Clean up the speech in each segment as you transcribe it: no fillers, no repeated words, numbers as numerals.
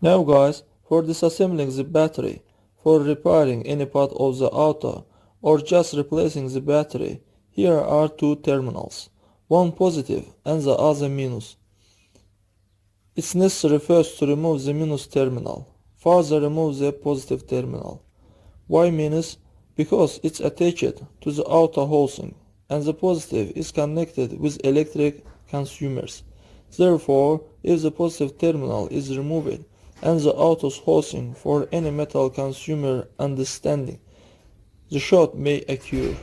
Now guys, for disassembling the battery, for repairing any part of the auto, or just replacing the battery, here are two terminals, one positive and the other minus. It's necessary first to remove the minus terminal, further remove the positive terminal. Why minus? Because it's attached to the auto housing, and the positive is connected with electric consumers. Therefore, if the positive terminal is removed and the auto's housing for any metal consumer understanding, the short may occur.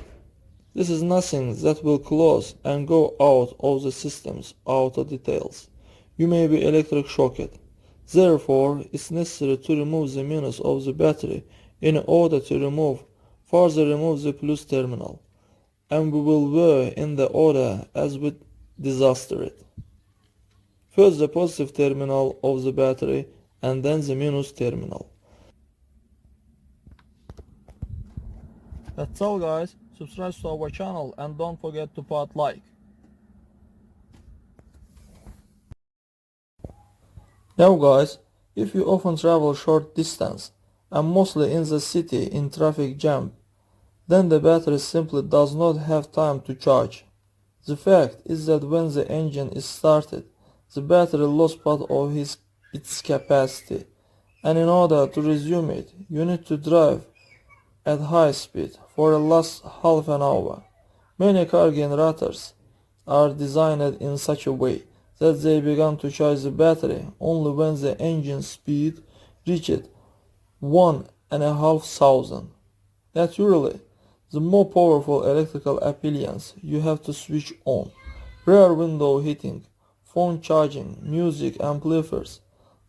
This is nothing that will close and go out of the system's auto details. You may be electric shocked. Therefore, it's necessary to remove the minus of the battery in order to further remove the plus terminal, and we will go in the order as we disaster it. First the positive terminal of the battery and then the minus terminal. That's all guys, subscribe to our channel and don't forget to put like. Now guys, if you often travel short distance and mostly in the city in traffic jam, then the battery simply does not have time to charge. The fact is that when the engine is started, the battery lost part of its capacity, and in order to resume it, you need to drive at high speed for the last half an hour. Many car generators are designed in such a way that they begin to charge the battery only when the engine speed reaches 1,500. Naturally, the more powerful electrical appliance you have to switch on, rear window heating, phone charging, music amplifiers,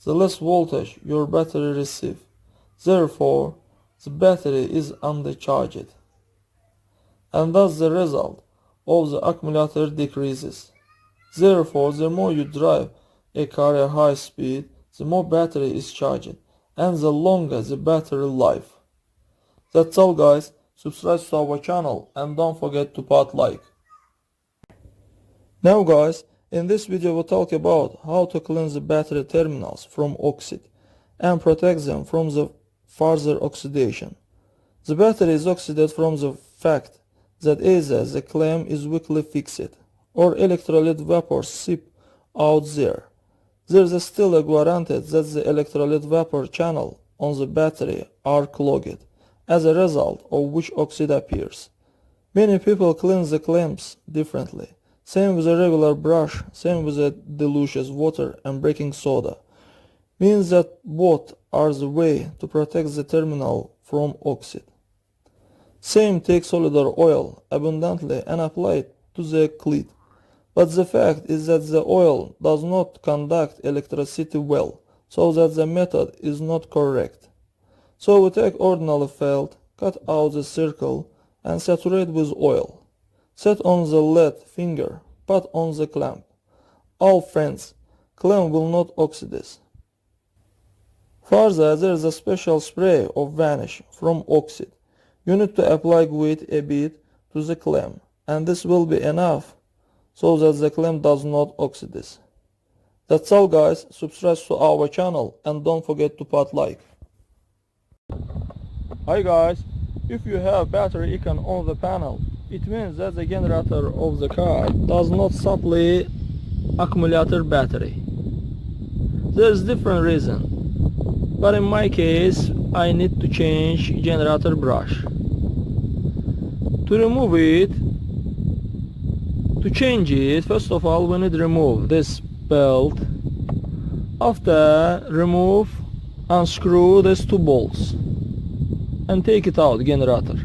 the less voltage your battery receives. Therefore, the battery is undercharged, and thus the result of the accumulator decreases. Therefore, the more you drive a car at high speed, the more battery is charged, and the longer the battery life. That's all guys, subscribe to our channel and don't forget to put like. Now guys, in this video we'll talk about how to cleanse the battery terminals from oxide and protect them from the further oxidation. The battery is oxidized from the fact that either the clamp is weakly fixed or electrolyte vapor seep out there. There is still a guarantee that the electrolyte vapor channel on the battery are clogged, as a result of which oxide appears. Many people cleanse the clamps differently. Same with a regular brush, same with a dilutes water and baking soda. Means that both are the way to protect the terminal from oxide. Same, take solid oil abundantly and apply it to the clit. But the fact is that the oil does not conduct electricity well, so that the method is not correct. So we take ordinary felt, cut out the circle and saturate with oil. Set on the lead finger, put on the clamp. All friends, clamp will not oxidize. Further, there is a special spray of vanish from oxide. You need to apply it a bit to the clamp, and this will be enough so that the clamp does not oxidize. That's all guys, subscribe to our channel and don't forget to put like. Hi guys, if you have battery icon on the panel, it means that the generator of the car does not supply accumulator battery. There is different reason, but in my case I need to change generator brush. To remove it, to change it, first of all we need to remove this belt. After remove, unscrew these two bolts and take it out generator.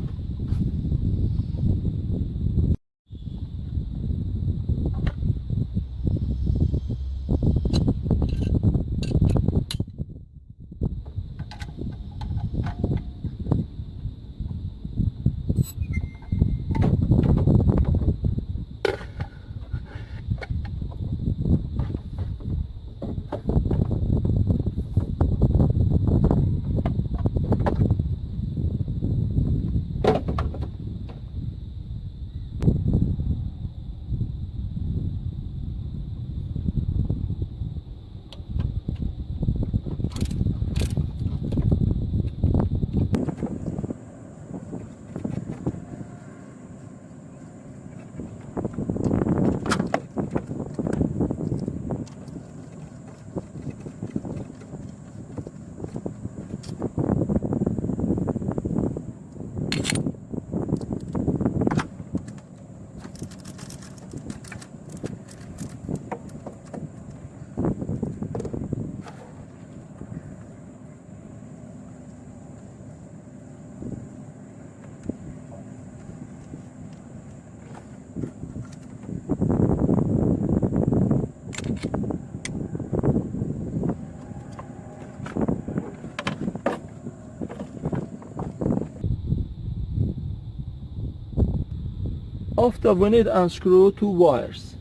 After we need to unscrew two wires,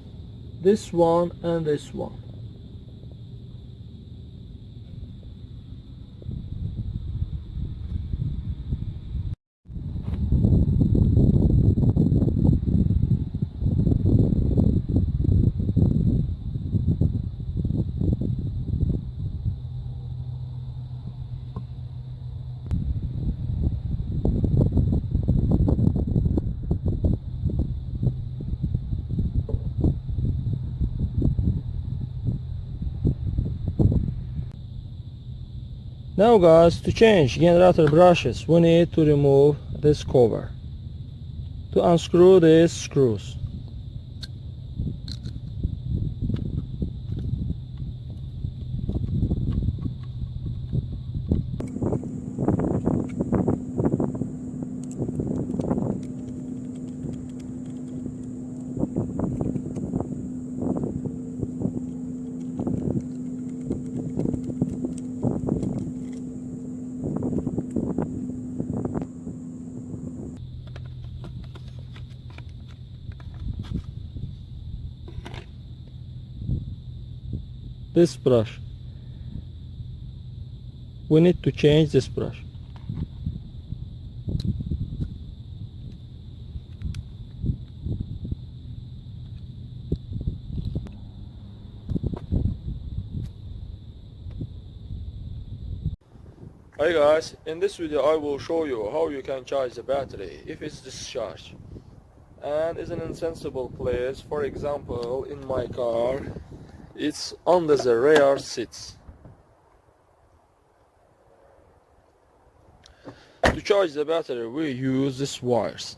this one and this one. Now guys, to change generator brushes we need to remove this cover. To unscrew these screws. This brush, we need to change this brush. Hi guys, in this video I will show you how you can charge the battery if it's discharged and is an insensible place. For example, in my car it's under the rear seats. To charge the battery we use these wires.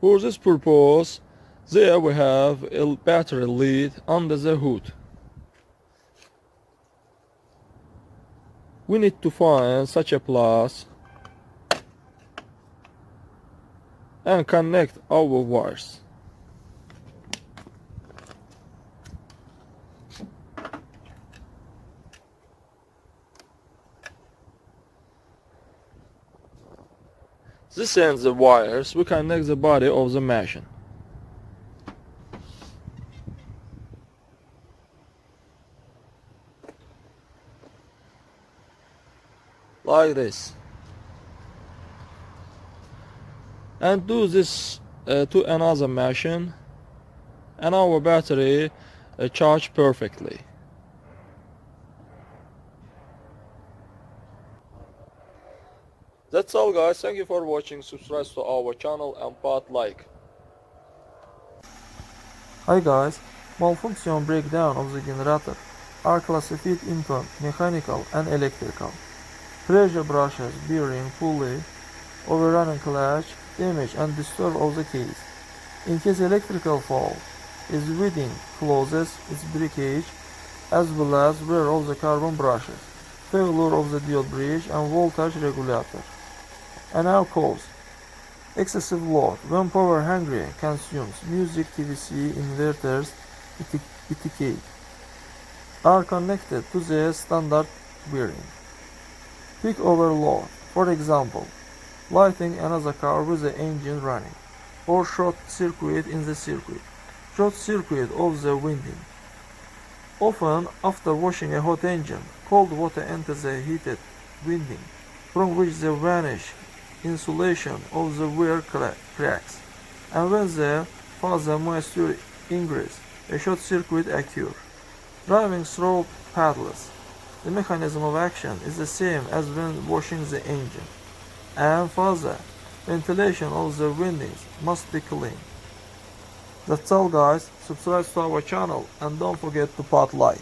For this purpose, there we have a battery lead under the hood. We need to find such a place and connect our wires. This ends the wires, we connect the body of the machine. Like this. And do this to another machine and our battery charge perfectly. That's all guys, thank you for watching, subscribe to our channel and put like. Hi guys, malfunction breakdown of the generator are classified into mechanical and electrical. Pressure brushes, bearing, pulley, overrunning clutch, damage and disturb of the case. In case electrical fault is within closes its breakage as well as wear of the carbon brushes, failure of the diode bridge and voltage regulator. And now cause excessive load when power hungry consumes music, TVC, inverters, etc. are connected to the standard bearing. Peak overload, for example, lighting another car with the engine running, or short circuit in the circuit, short circuit of the winding. Often, after washing a hot engine, cold water enters the heated winding, from which the vanish insulation of the wear cracks, and when the further moisture increases, a short circuit occurs. Driving through paddles, the mechanism of action is the same as when washing the engine, and further, ventilation of the windings must be clean. That's all guys, subscribe to our channel and don't forget to put like.